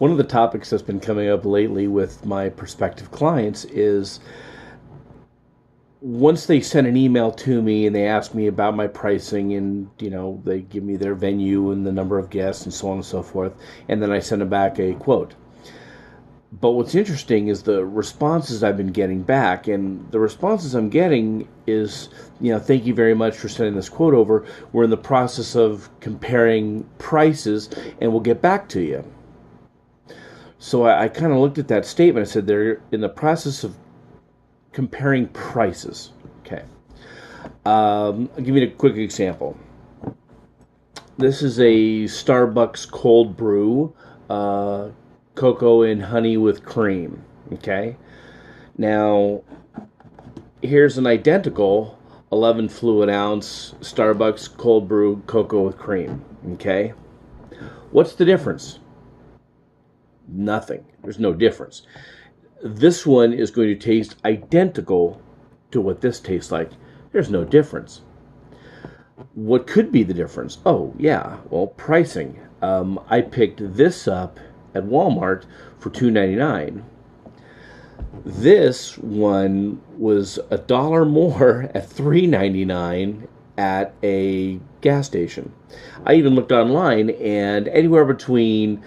One of the topics that's been coming up lately with my prospective clients is once they send an email to me and they ask me about my pricing, and they give me their venue and the number of guests and so on and so forth, and then I send them back a quote. But what's interesting is the responses I've been getting back, and the responses I'm getting is, thank you very much for sending this quote over. We're in the process of comparing prices, and we'll get back to you. So I kind of looked at that statement. I said they're in the process of comparing prices. Okay. I'll give you a quick example. This is a Starbucks cold brew, cocoa and honey with cream. Okay. Now, here's an identical 11 fluid ounce Starbucks cold brew cocoa with cream. Okay. What's the difference? Nothing. There's no difference. This one is going to taste identical to what this tastes like. There's no difference. What could be the difference? Oh, yeah. Well, pricing. I picked this up at Walmart for $2.99. This one was $1 more at $3.99 at a gas station. I even looked online, and anywhere between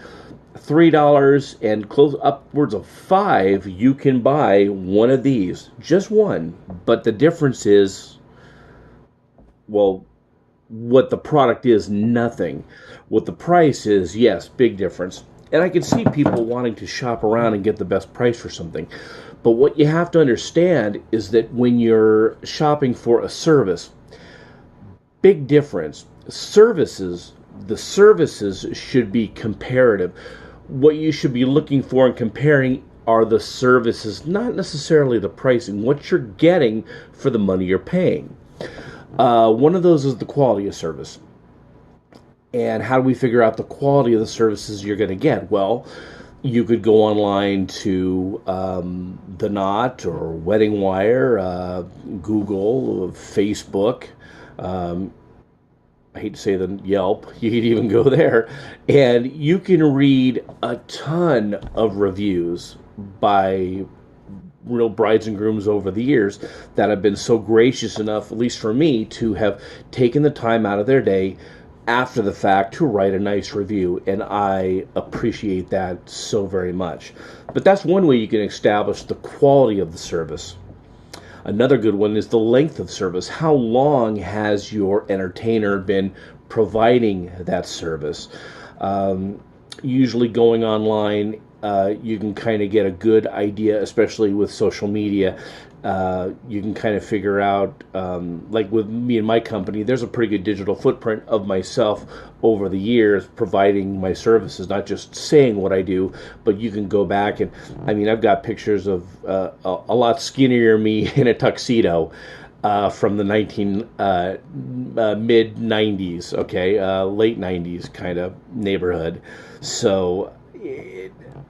$3 and close upwards of $5, you can buy one of these, just one. But the difference is, well, what the product is, nothing. What the price is, yes, big difference. And I can see people wanting to shop around and get the best price for something. But what you have to understand is that when you're shopping for a service, big difference. The services should be comparative. What you should be looking for and comparing are the services, not necessarily the pricing, what you're getting for the money you're paying. One of those is the quality of service. And how do we figure out the quality of the services you're going to get? Well, you could go online to The Knot or Wedding Wire, Google, Facebook. I hate to say the Yelp, you could even go there, and you can read a ton of reviews by real brides and grooms over the years that have been so gracious enough, at least for me, to have taken the time out of their day after the fact to write a nice review, and I appreciate that so very much. But that's one way you can establish the quality of the service. Another good one is the length of service. How long has your entertainer been providing that service? Usually going online, you can kind of get a good idea, especially with social media. You can kind of figure out, like with me and my company, there's a pretty good digital footprint of myself over the years providing my services, not just saying what I do, but you can go back and, I've got pictures of a lot skinnier me in a tuxedo from the mid 90s, okay, late 90s kind of neighborhood. So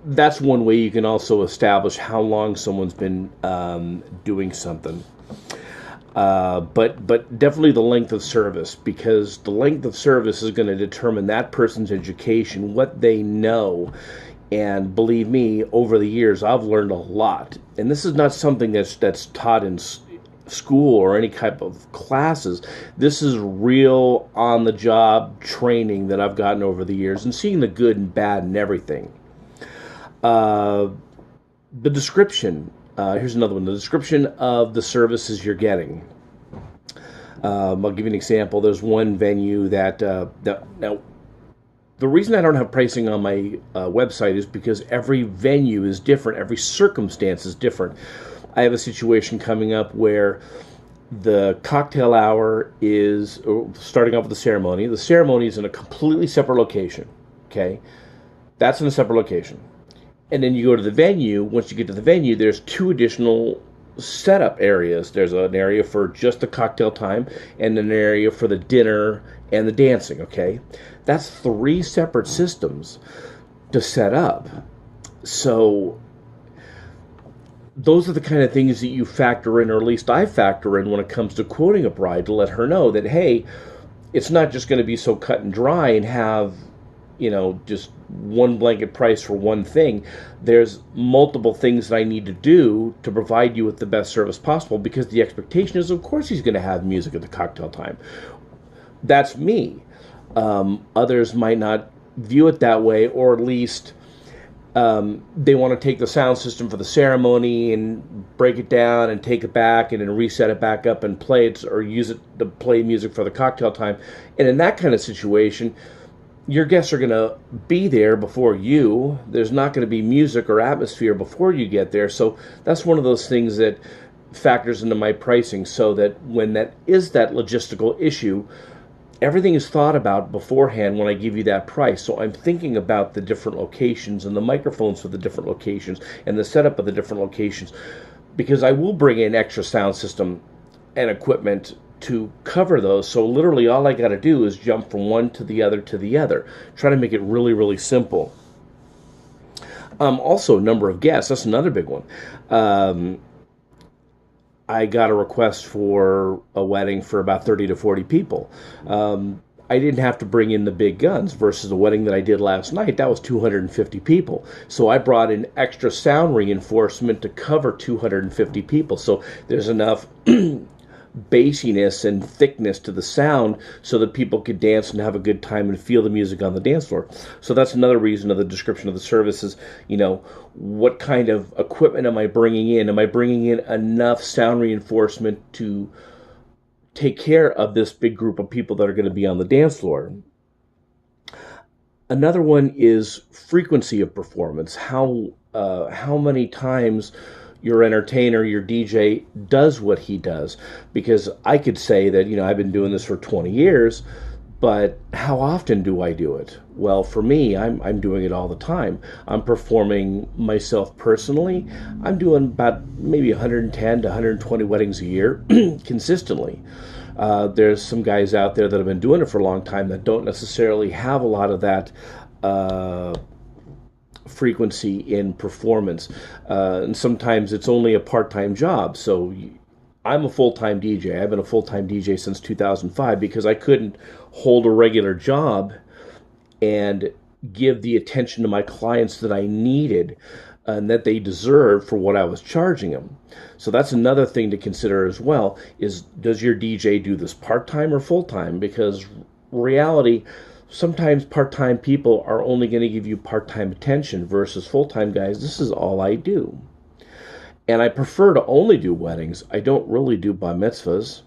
that's one way you can also establish how long someone's been doing something. But definitely the length of service, because the length of service is going to determine that person's education, what they know. And believe me, over the years, I've learned a lot. And this is not something that's taught in school or any type of classes. This is real on-the-job training that I've gotten over the years, and seeing the good and bad and everything. The description. Here's another one. The description of the services you're getting. I'll give you an example. There's one venue that now, the reason I don't have pricing on my website is because every venue is different. Every circumstance is different. I have a situation coming up where the cocktail hour is starting off with the ceremony. The ceremony is in a completely separate location. Okay, that's in a separate location. And then you go to the venue. Once you get to the venue, there's 2 additional setup areas. There's an area for just the cocktail time and an area for the dinner and the dancing, okay? That's 3 separate systems to set up. So those are the kind of things that you factor in, or at least I factor in when it comes to quoting a bride, to let her know that, hey, it's not just going to be so cut and dry and have just one blanket price for one thing. There's multiple things that I need to do to provide you with the best service possible, because the expectation is, of course, he's going to have music at the cocktail time. That's me. Others might not view it that way, or at least they want to take the sound system for the ceremony and break it down and take it back and then reset it back up and play it, or use it to play music for the cocktail time. And in that kind of situation, your guests are going to be there before you. There's not going to be music or atmosphere before you get there. So that's one of those things that factors into my pricing, so that when that logistical issue, everything is thought about beforehand when I give you that price. So I'm thinking about the different locations and the microphones for the different locations and the setup of the different locations, because I will bring in extra sound system and equipment to cover those. So literally all I got to do is jump from one to the other to the other. Try to make it really, really simple. Also, number of guests. That's another big one. I got a request for a wedding for about 30 to 40 people. I didn't have to bring in the big guns, versus the wedding that I did last night. That was 250 people. So I brought in extra sound reinforcement to cover 250 people. So there's enough bassiness and thickness to the sound so that people could dance and have a good time and feel the music on the dance floor. So that's another reason of the description of the service is, what kind of equipment am I bringing in? Am I bringing in enough sound reinforcement to take care of this big group of people that are going to be on the dance floor? Another one is frequency of performance. How many times your entertainer, your DJ, does what he does. Because I could say that, I've been doing this for 20 years, but how often do I do it? Well, for me, I'm doing it all the time. I'm performing myself personally. I'm doing about maybe 110 to 120 weddings a year consistently. There's some guys out there that have been doing it for a long time that don't necessarily have a lot of that frequency in performance, and sometimes it's only a part-time job. So I'm a full-time DJ. I've been a full-time DJ since 2005 because I couldn't hold a regular job and give the attention to my clients that I needed and that they deserved for what I was charging them. So that's another thing to consider as well, is does your DJ do this part-time or full-time? Because reality, sometimes part-time people are only going to give you part-time attention, versus full-time guys, this is all I do. And I prefer to only do weddings. I don't really do bar mitzvahs.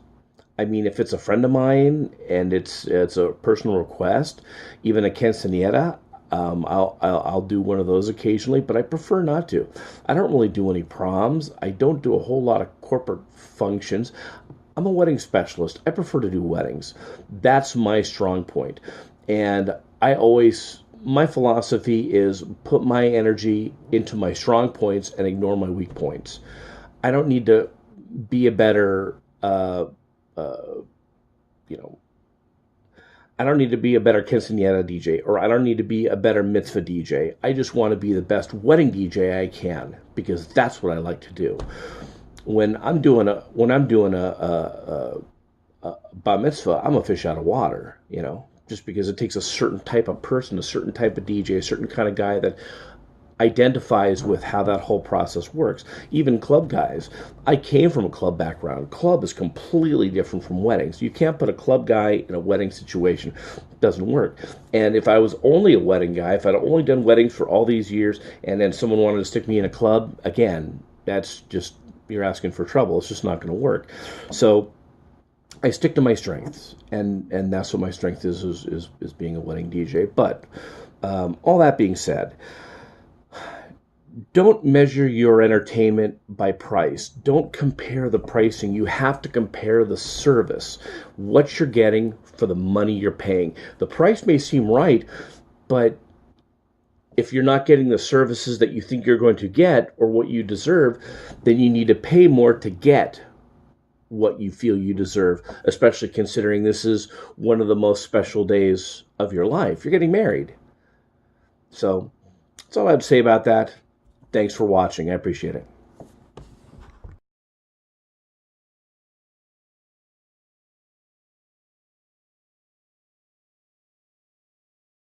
I mean, if it's a friend of mine and it's a personal request, even a quinceañera, I'll do one of those occasionally, but I prefer not to. I don't really do any proms. I don't do a whole lot of corporate functions. I'm a wedding specialist. I prefer to do weddings. That's my strong point. And my philosophy is put my energy into my strong points and ignore my weak points. I don't need to be a better, I don't need to be a better quinceañera DJ, or I don't need to be a better mitzvah DJ. I just want to be the best wedding DJ I can, because that's what I like to do. When I'm doing a bar mitzvah, I'm a fish out of water, just because it takes a certain type of person, a certain type of DJ, a certain kind of guy that identifies with how that whole process works. Even club guys. I came from a club background. Club is completely different from weddings. You can't put a club guy in a wedding situation. It doesn't work. And if I was only a wedding guy, if I'd only done weddings for all these years, and then someone wanted to stick me in a club, again, that's just, you're asking for trouble. It's just not going to work. So I stick to my strengths, and that's what my strength is being a wedding DJ. But all that being said, don't measure your entertainment by price. Don't compare the pricing. You have to compare the service, what you're getting for the money you're paying. The price may seem right, but if you're not getting the services that you think you're going to get or what you deserve, then you need to pay more to get what you feel you deserve, especially considering this is one of the most special days of your life. You're getting married. So that's all I have to say about that. Thanks for watching. I appreciate it.